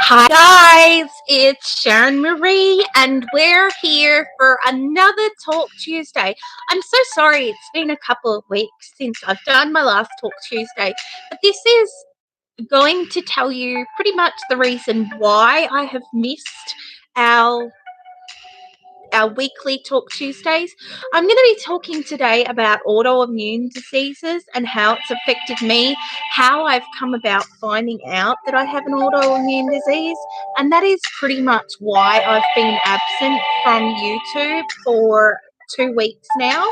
Hi guys, it's Sharon Marie and we're here for another Talk Tuesday. I'm so sorry it's been a couple of weeks since I've done my last Talk Tuesday, but this is going to tell you pretty much the reason why I have missed our weekly Talk Tuesdays. I'm going to be talking today about autoimmune diseases and how it's affected me, how I've come about finding out that I have an autoimmune disease, and that is pretty much why I've been absent from YouTube for 2 weeks now.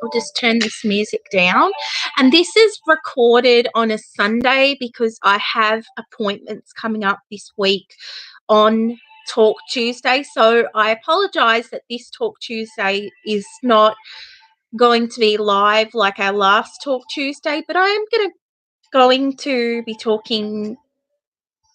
I'll just turn this music down. And this is recorded on a Sunday because I have appointments coming up this week on Talk Tuesday. So I apologize that this Talk Tuesday is not going to be live like our last Talk Tuesday, but I am going to be talking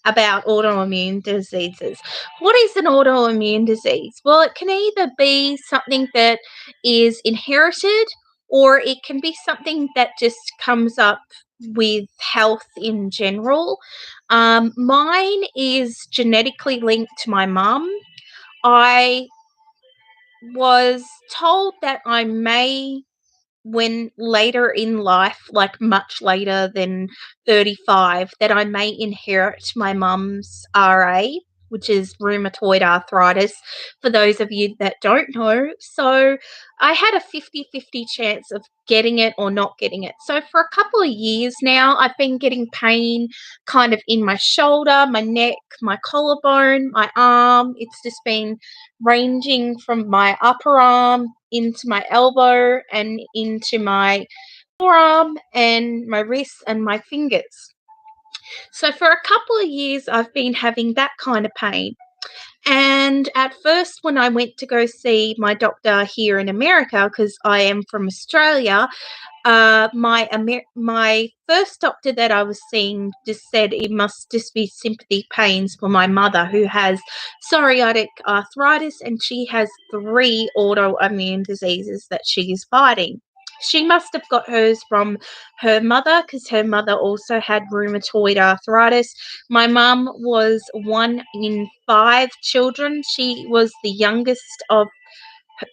about autoimmune diseases. What is an autoimmune disease? Well, it can either be something that is inherited or it can be something that just comes up with health in general. Mine is genetically linked to my mum. I was told that I may, when later in life, like much later than 35, that I may inherit my mum's RA, which is rheumatoid arthritis, for those of you that don't know. So I had a 50-50 chance of getting it or not getting it. So for a couple of years now, I've been getting pain kind of in my shoulder, my neck, my collarbone, my arm. It's just been ranging from my upper arm into my elbow and into my forearm and my wrists and my fingers. So for a couple of years, I've been having that kind of pain. And at first, when I went to go see my doctor here in America, because I am from Australia, my first doctor that I was seeing just said it must just be sympathy pains for my mother, who has psoriatic arthritis, and she has 3 autoimmune diseases that she is fighting. She must have got hers from her mother because her mother also had rheumatoid arthritis. My mum was one in 5 children. She was the youngest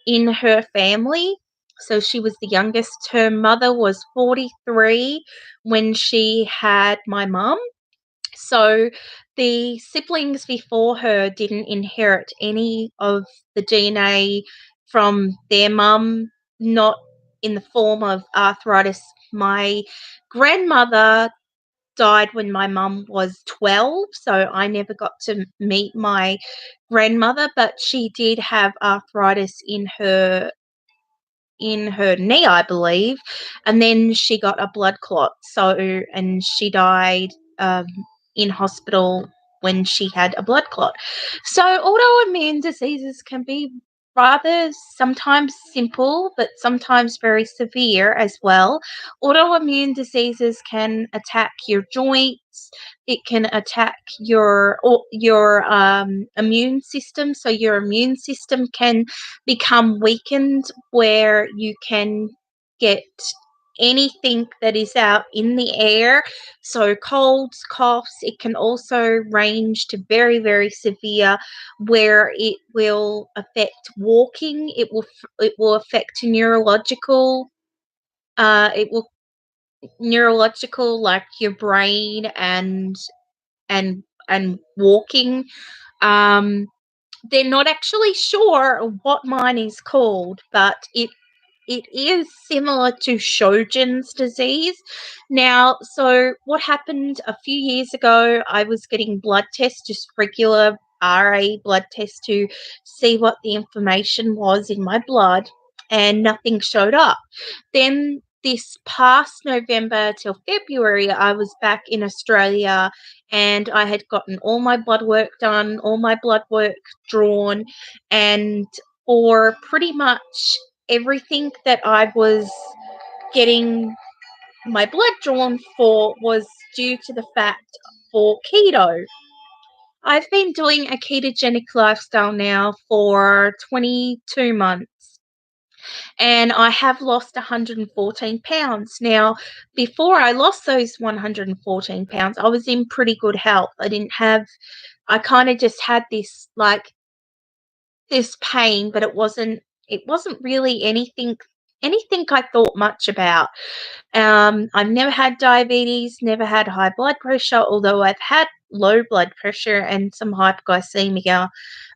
in her family. So she was the youngest. Her mother was 43 when she had my mum. So the siblings before her didn't inherit any of the DNA from their mum, not in the form of arthritis. My grandmother died when my mum was 12, so I never got to meet my grandmother, but she did have arthritis in her knee, I believe, and then she got a blood clot. So, and she died in hospital when she had a blood clot. So, autoimmune diseases can be rather sometimes simple, but sometimes very severe as well. Autoimmune diseases can attack your joints. It can attack your immune system. So your immune system can become weakened, where you can get anything that is out in the air. So colds, coughs. It can also range to very, very severe, where it will affect walking. It will affect neurological. It will neurological, like your brain and walking. Um, they're not actually sure what mine is called, but it is similar to Sjogren's disease. Now, so what happened a few years ago, I was getting blood tests, just regular RA blood tests, to see what the information was in my blood, and nothing showed up. Then this past November till February, I was back in Australia and I had gotten all my blood work done, all my blood work drawn, and for pretty much everything that I was getting my blood drawn for was due to the fact for keto. I've been doing a ketogenic lifestyle now for 22 months. and I have lost 114 pounds. Now, before I lost those 114 pounds, I was in pretty good health. I kind of just had this pain, but it wasn't really anything I thought much about. I've never had diabetes, never had high blood pressure, although I've had low blood pressure and some hypoglycemia.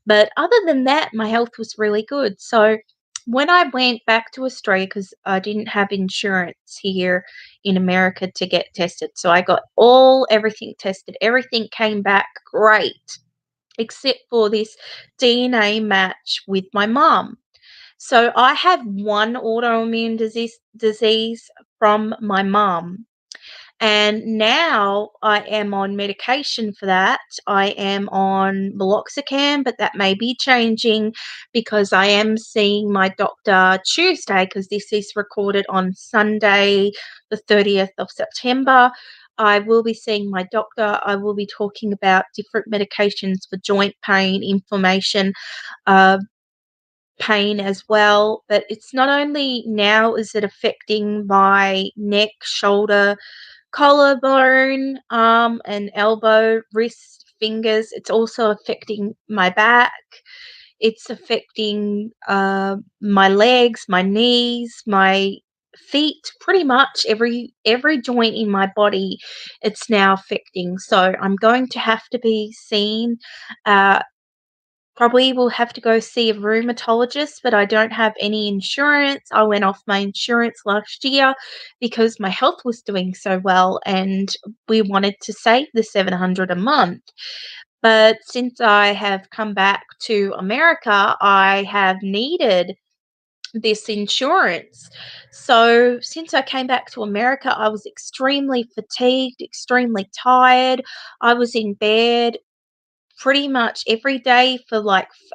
But other than that, my health was really good. So when I went back to Australia, because I didn't have insurance here in America to get tested, so I got everything tested. Everything came back great, except for this DNA match with my mom. So I have one autoimmune disease from my mom. And now I am on medication for that. I am on meloxicam, but that may be changing because I am seeing my doctor Tuesday, because this is recorded on Sunday, the 30th of September. I will be seeing my doctor. I will be talking about different medications for joint pain, inflammation, uh, pain as well. But it's not only now is it affecting my neck, shoulder, collarbone, and elbow, wrist, fingers. It's also affecting my back. It's affecting my legs, my knees, my feet, pretty much every joint in my body. It's now affecting. So I'm going to have to be seen. Uh, Probably will have to go see a rheumatologist, but I don't have any insurance. I went off my insurance last year because my health was doing so well and we wanted to save the 700 a month. But since I have come back to America, I have needed this insurance. So since I came back to America, I was extremely fatigued, extremely tired. I was in bed pretty much every day for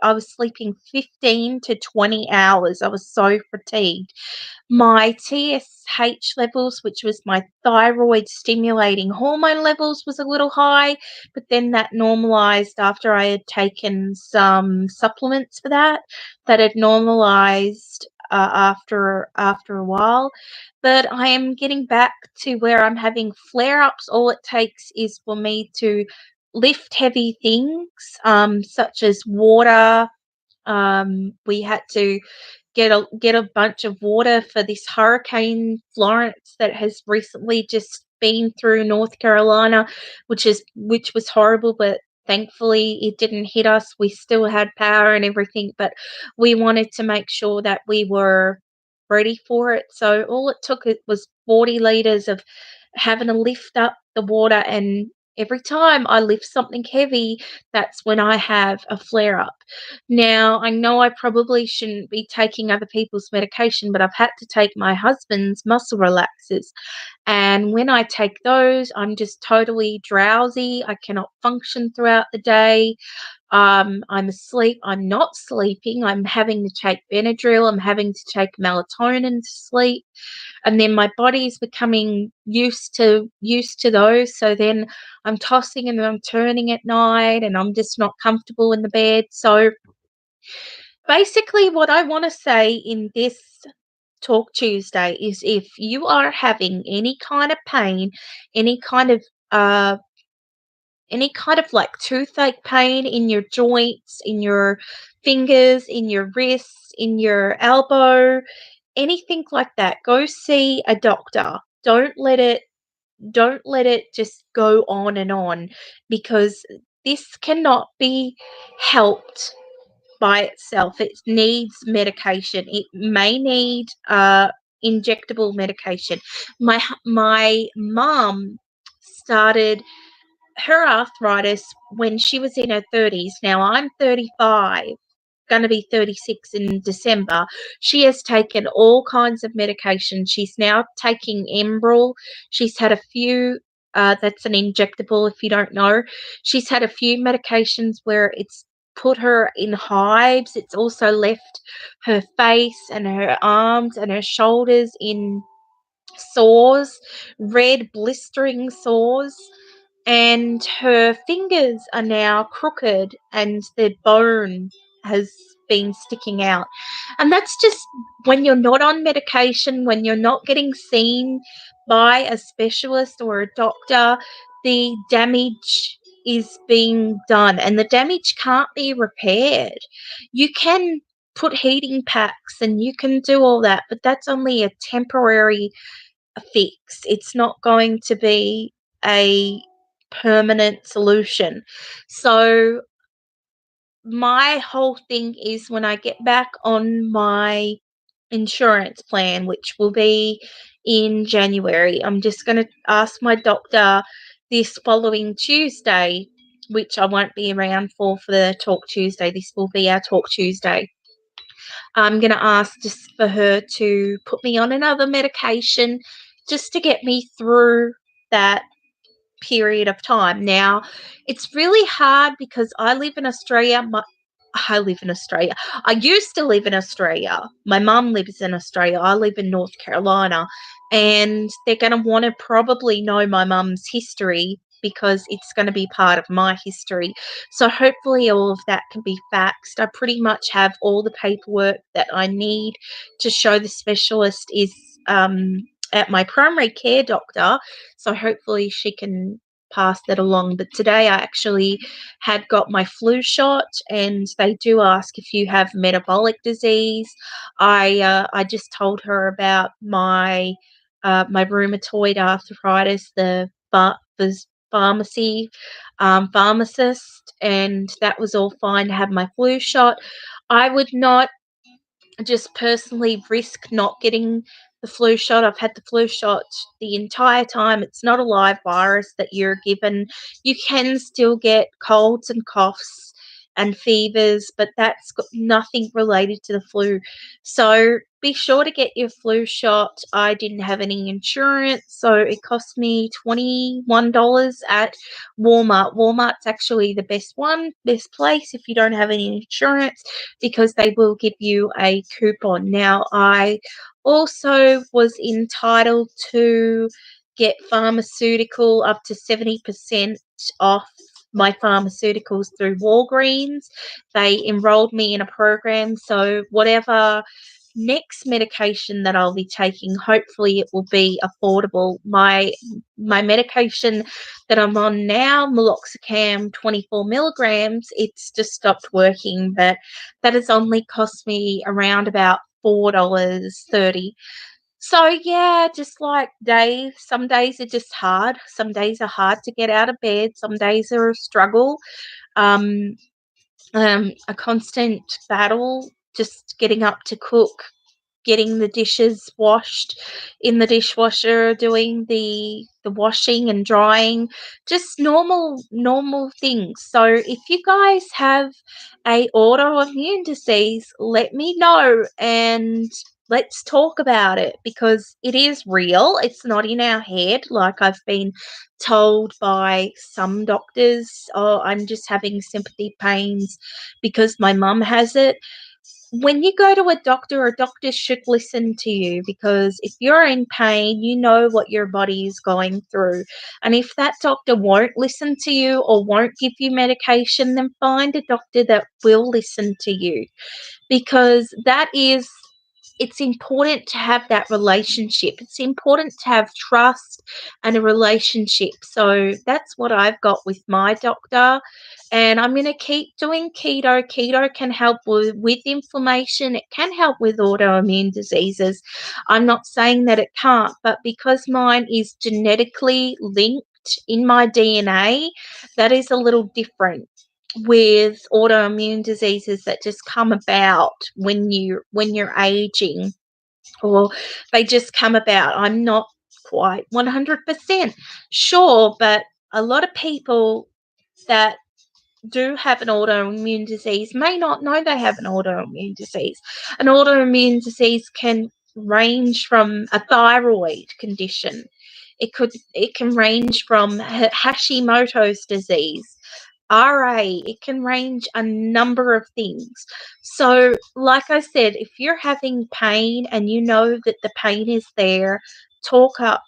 I was sleeping 15 to 20 hours. I was so fatigued. My TSH levels, which was my thyroid stimulating hormone levels, was a little high, but then that normalized after I had taken some supplements for that. That had normalized after a while. But I am getting back to where I'm having flare ups. All it takes is for me to lift heavy things, such as water. We had to get a bunch of water for this Hurricane Florence that has recently just been through North Carolina, which was horrible, but thankfully it didn't hit us. We still had power and everything, but we wanted to make sure that we were ready for it. So all it took it was 40 liters of having to lift up the water, and every time I lift something heavy, that's when I have a flare up. Now, I know I probably shouldn't be taking other people's medication, but I've had to take my husband's muscle relaxers. And when I take those, I'm just totally drowsy. I cannot function throughout the day. I'm asleep. I'm not sleeping. I'm having to take Benadryl. I'm having to take melatonin to sleep, and then my body's becoming used to those. So then I'm tossing and I'm turning at night, and I'm just not comfortable in the bed. So basically, what I want to say in this Talk Tuesday is if you are having any kind of pain, any kind of uh like toothache pain in your joints, in your fingers, in your wrists, in your elbow, anything like that, go see a doctor. Don't let it just go on, because this cannot be helped by itself. It needs medication. It may need injectable medication. My mom started her arthritis when she was in her 30s. Now I'm 35, going to be 36 in December. She has taken all kinds of medication. She's now taking Enbrel. She's had a few, that's an injectable if you don't know. She's had a few medications where it's put her in hives. It's also left her face and her arms and her shoulders in sores, red blistering sores, and her fingers are now crooked and the bone has been sticking out. And that's just when you're not on medication, when you're not getting seen by a specialist or a doctor, the damage is being done and the damage can't be repaired. You can put heating packs and you can do all that, but that's only a temporary fix. It's not going to be a permanent solution. So my whole thing is when I get back on my insurance plan, which will be in January, I'm just going to ask my doctor this following Tuesday, which I won't be around for the Talk Tuesday. This will be our Talk Tuesday. I'm going to ask just for her to put me on another medication just to get me through that period of time. Now, it's really hard because I live in Australia. I live in Australia. I used to live in Australia. My mum lives in Australia. I live in North Carolina. And they're going to want to probably know my mum's history because it's going to be part of my history. So hopefully all of that can be faxed. I pretty much have all the paperwork that I need to show the specialist is at my primary care doctor. So hopefully she can pass that along. But today I actually had got my flu shot, and they do ask if you have metabolic disease. I just told her about my rheumatoid arthritis, the pharmacy pharmacist, and that was all fine to have my flu shot. I would not just personally risk not getting the flu shot. I've had the flu shot the entire time. It's not a live virus that you're given. You can still get colds and coughs and fevers, but that's got nothing related to the flu. So be sure to get your flu shot. I didn't have any insurance, so it cost me $21 at Walmart. Walmart's actually the best place if you don't have any insurance because they will give you a coupon. Now, I also was entitled to get pharmaceutical up to 70% off my pharmaceuticals through Walgreens. They enrolled me in a program, so whatever next medication that I'll be taking, hopefully it will be affordable. My medication that I'm on now, meloxicam 24 milligrams, it's just stopped working, but that has only cost me around about $4.30. So yeah, just like days, some days are just hard. Some days are hard to get out of bed. Some days are a struggle. Um, a constant battle just getting up to cook, getting the dishes washed in the dishwasher, doing the washing and drying, just normal things. So if you guys have a autoimmune disease, let me know and let's talk about it because it is real. It's not in our head like I've been told by some doctors. Oh, I'm just having sympathy pains because my mum has it. When you go to a doctor should listen to you because if you're in pain, you know what your body is going through. And if that doctor won't listen to you or won't give you medication, then find a doctor that will listen to you because it's important to have that relationship. It's important to have trust and a relationship. So that's what I've got with my doctor. And I'm going to keep doing keto. Keto can help with inflammation. It can help with autoimmune diseases. I'm not saying that it can't, but because mine is genetically linked in my DNA, that is a little different with autoimmune diseases that just come about when you're aging or they just come about. I'm not quite 100% sure, but a lot of people that do have an autoimmune disease may not know they have an autoimmune disease. An autoimmune disease can range from a thyroid condition. It can range from Hashimoto's disease, RA, it can range a number of things. So, like I said, if you're having pain and you know that the pain is there, talk up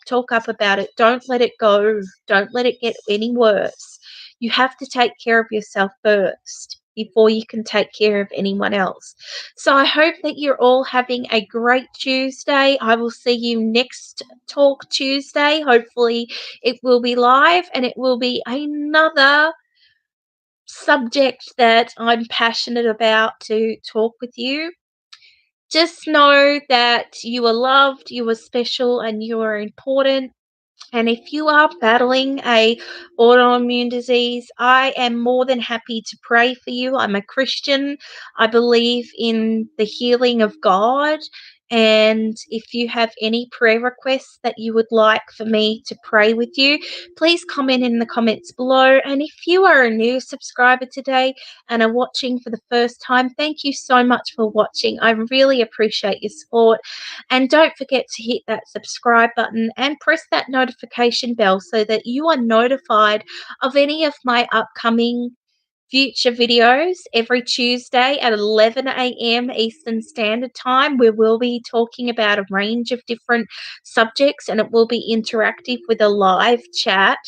about it. Don't let it go. Don't let it get any worse. You have to take care of yourself first. before you can take care of anyone else. So I hope that you're all having a great Tuesday. I will see you next Talk Tuesday. Hopefully, it will be live and it will be another subject that I'm passionate about to talk with you. Just know that you are loved, you are special, and you are important. And if you are battling a autoimmune disease, I am more than happy to pray for you. I'm a Christian. I believe in the healing of God. And if you have any prayer requests that you would like for me to pray with you, please comment in the comments below. And if you are a new subscriber today and are watching for the first time, thank you so much for watching. I really appreciate your support. And don't forget to hit that subscribe button and press that notification bell so that you are notified of any of my upcoming future videos every Tuesday at 11 a.m. Eastern Standard Time. We will be talking about a range of different subjects and it will be interactive with a live chat.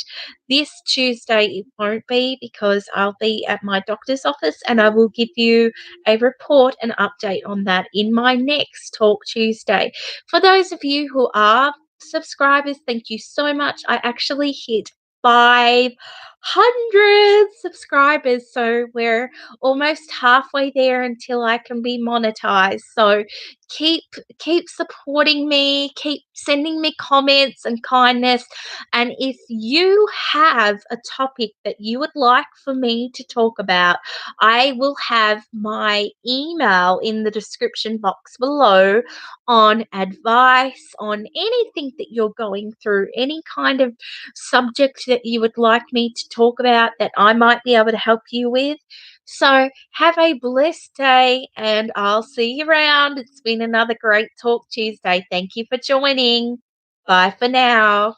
This Tuesday it won't be because I'll be at my doctor's office and I will give you a report and update on that in my next Talk Tuesday. For those of you who are subscribers, thank you so much. I actually hit 500 subscribers, so we're almost halfway there until I can be monetized. So keep keep supporting me, keep sending me comments and kindness. And if you have a topic that you would like for me to talk about, I will have my email in the description box below on advice on anything that you're going through, any kind of subject that you would like me to talk about that I might be able to help you with. So have a blessed day and I'll see you around. It's been another great Talk Tuesday. Thank you for joining. Bye for now.